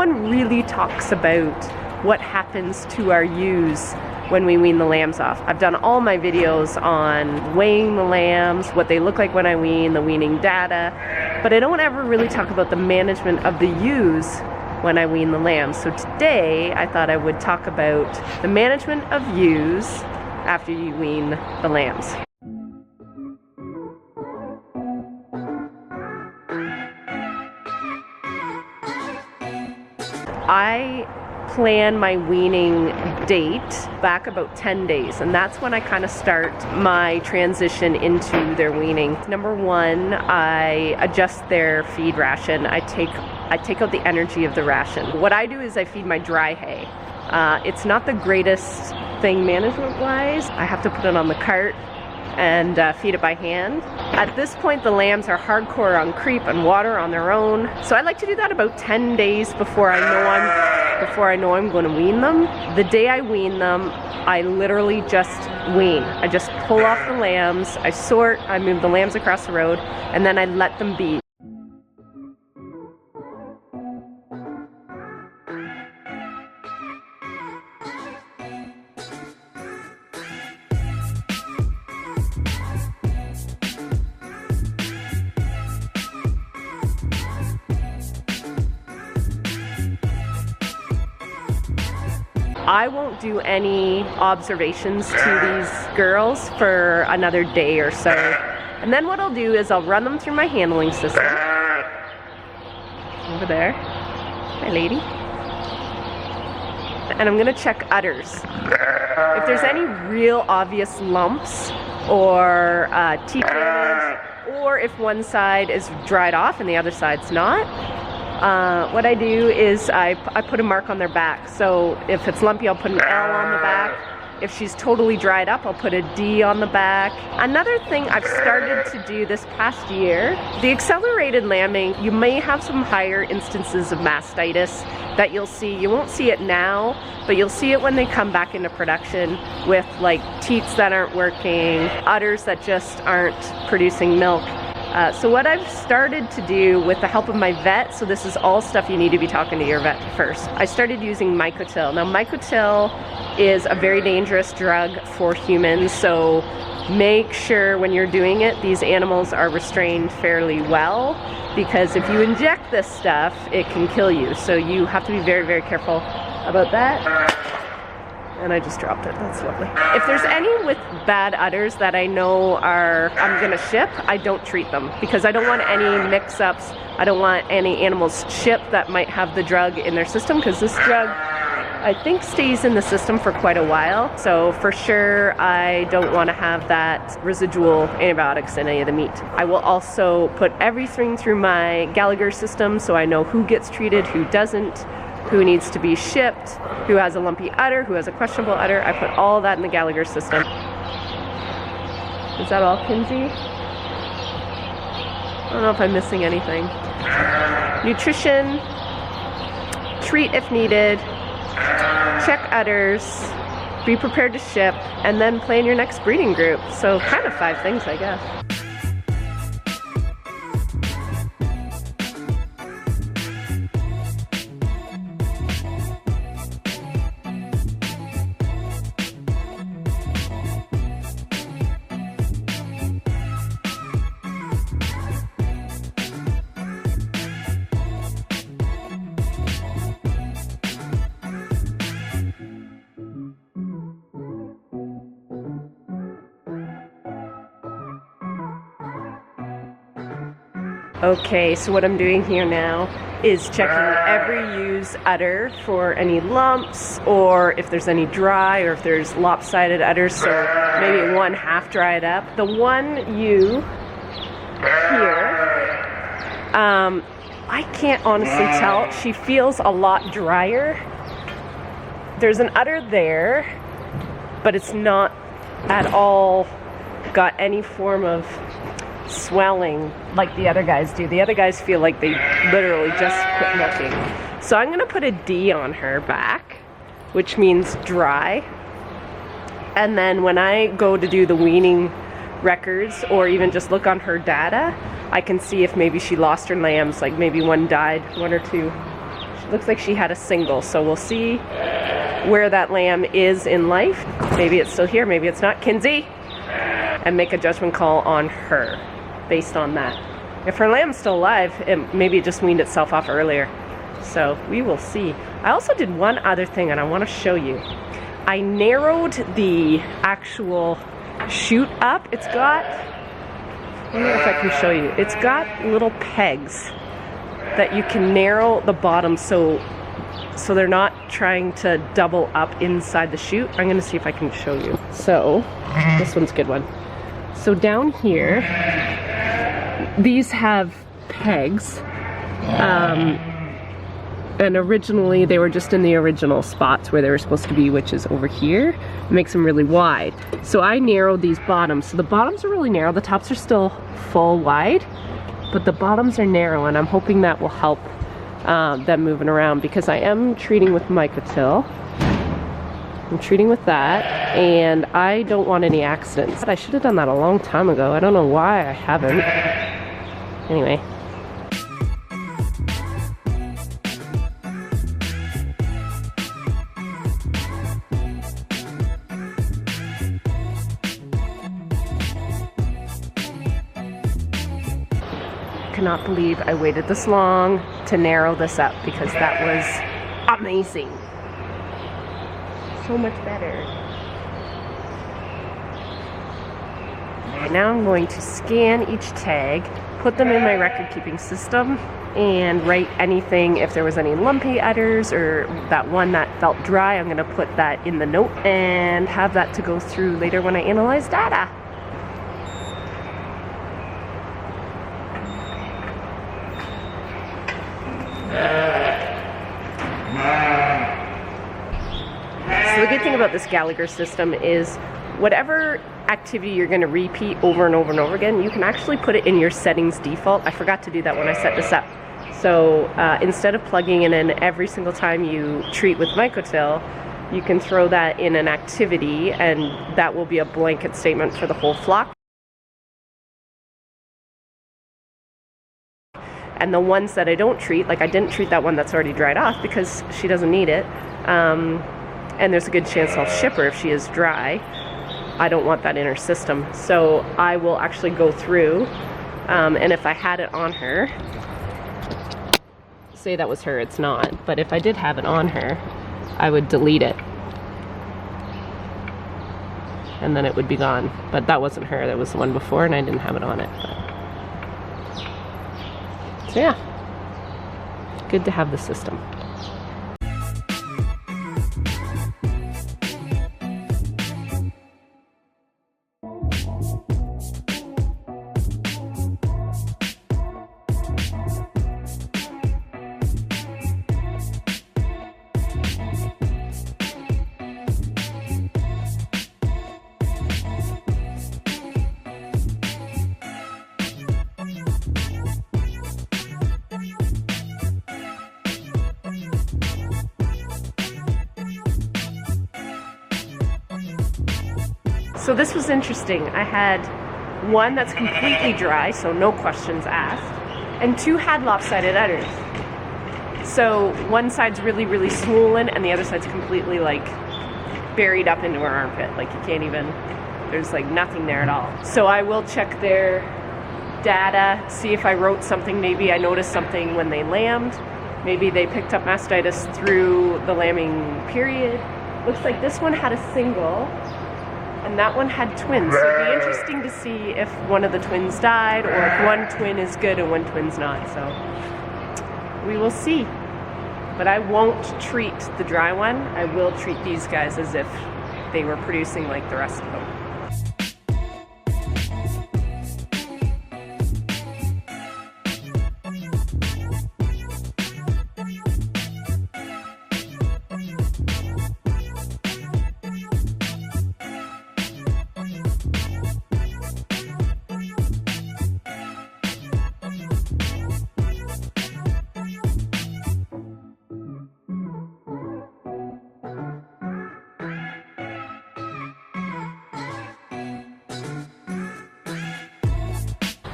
one really talks about what happens to our ewes when we wean the lambs off. I've done all my videos on weighing the lambs, what they look like when I wean, the weaning data, but I don't ever really talk about the management of the ewes when I wean the lambs. So today I thought I would talk about the management of ewes after you wean the lambs. I plan my weaning date back about 10 days, and that's when I kind of start my transition into their weaning. Number one, I adjust their feed ration. I take out the energy of the ration. What I do is I feed my dry hay. It's not the greatest thing management-wise. I have to put it on the cart and feed it by hand. At this point, the lambs are hardcore on creep and water on their own. So I like to do that about 10 days before I know I'm going to wean them. The day I wean them, I literally just wean. I just pull off the lambs, I sort, I move the lambs across the road, and then I let them be. I won't do any observations to these girls for another day or so. And then what I'll do is I'll run them through my handling system. Over there. Hi, lady. And I'm gonna check udders. If there's any real obvious lumps or teeth damage, or if one side is dried off and the other side's not, what I do is I put a mark on their back. So if it's lumpy, I'll put an L on the back. If she's totally dried up, I'll put a D on the back. Another thing I've started to do this past year, the accelerated lambing, you may have some higher instances of mastitis that you'll see. You won't see it now, but you'll see it when they come back into production with like teats that aren't working, udders that just aren't producing milk. So what I've started to do with the help of my vet, so this is all stuff you need to be talking to your vet first. I started using Mycotil. Now Mycotil is a very dangerous drug for humans, so make sure when you're doing it, these animals are restrained fairly well, because if you inject this stuff, it can kill you. So you have to be very, very careful about that. And I just dropped it, that's lovely. If there's any with bad udders that I know I'm gonna ship, I don't treat them because I don't want any mix-ups. I don't want any animals shipped that might have the drug in their system, because this drug, I think, stays in the system for quite a while. So for sure, I don't want to have that residual antibiotics in any of the meat. I will also put everything through my Gallagher system so I know who gets treated, who doesn't, who needs to be shipped, who has a lumpy udder, who has a questionable udder. I put all that in the Gallagher system. Is that all, Kinsey? I don't know if I'm missing anything. Nutrition, treat if needed, check udders, be prepared to ship, and then plan your next breeding group. So kind of 5 things, I guess. Okay, so what I'm doing here now is checking every ewe's udder for any lumps, or if there's any dry, or if there's lopsided udders, so maybe one half dried up. The one ewe here, I can't honestly tell. She feels a lot drier. There's an udder there, but it's not at all got any form of swelling like the other guys do. The other guys feel like they literally just quit milking. So I'm gonna put a D on her back, which means dry. And then when I go to do the weaning records, or even just look on her data, I can see if maybe she lost her lambs, like maybe one died, 1 or 2. looks like she had a single, so we'll see where that lamb is in life. Maybe it's still here, maybe it's not. Kinsey, and make a judgment call on her based on that. If her lamb's still alive, maybe it just weaned itself off earlier. So we will see. I also did one other thing, and I want to show you. I narrowed the actual chute up. It's got, I don't know if I can show you. It's got little pegs that you can narrow the bottom so they're not trying to double up inside the chute. I'm going to see if I can show you. So this one's a good one. So down here, these have pegs. And originally they were just in the original spots where they were supposed to be, which is over here. It makes them really wide. So I narrowed these bottoms. So the bottoms are really narrow. The tops are still full wide, but the bottoms are narrow, and I'm hoping that will help them moving around, because I am treating with mycotil. I'm treating with that, and I don't want any accidents. I should have done that a long time ago. I don't know why I haven't. Anyway. Cannot believe I waited this long to narrow this up, because that was amazing. So much better. Okay, now I'm going to scan each tag, put them in my record keeping system, and write anything. If there was any lumpy udders or that one that felt dry, I'm going to put that in the note and have that to go through later when I analyze data. So the good thing about this Gallagher system is whatever activity you're going to repeat over and over and over again, you can actually put it in your settings default. I forgot to do that when I set this up. So instead of plugging it in every single time you treat with mycotil, you can throw that in an activity, and that will be a blanket statement for the whole flock. And the ones that I don't treat, like I didn't treat that one that's already dried off because she doesn't need it. And there's a good chance I'll ship her if she is dry. I don't want that in her system. So I will actually go through, and if I had it on her, say that was her, it's not, but if I did have it on her, I would delete it. And then it would be gone. But that wasn't her, that was the one before, and I didn't have it on it. So yeah, good to have the system. So this was interesting. I had one that's completely dry, so no questions asked, and two had lopsided udders. So one side's really, really swollen, and the other side's completely like buried up into her armpit. Like you can't even, there's like nothing there at all. So I will check their data, see if I wrote something. Maybe I noticed something when they lambed. Maybe they picked up mastitis through the lambing period. Looks like this one had a single, and that one had twins. So it'd be interesting to see if one of the twins died, or if one twin is good and one twin's not. So we will see. But I won't treat the dry one. I will treat these guys as if they were producing like the rest of them.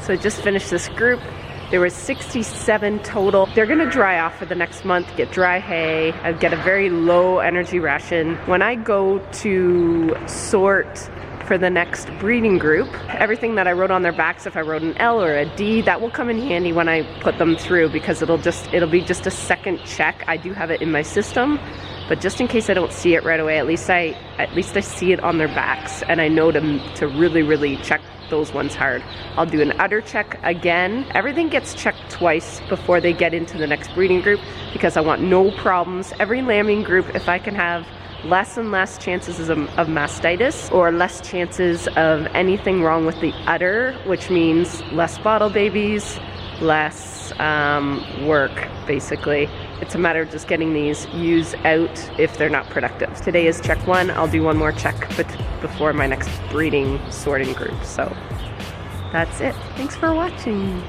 So I just finished this group. There was 67 total. They're gonna dry off for the next month, get dry hay, get a very low energy ration. When I go to sort for the next breeding group, everything that I wrote on their backs, if I wrote an L or a D, that will come in handy when I put them through, because it'll be just a second check. I do have it in my system, but just in case I don't see it right away, at least I see it on their backs, and I know to really check those ones hard. I'll do an udder check again. Everything gets checked twice before they get into the next breeding group, because I want no problems. Every lambing group, if I can have less and less chances of mastitis, or less chances of anything wrong with the udder, which means less bottle babies, less work, basically. It's a matter of just getting these ewes out if they're not productive. Today is check 1. I'll do one more check before my next breeding sorting group. So that's it. Thanks for watching.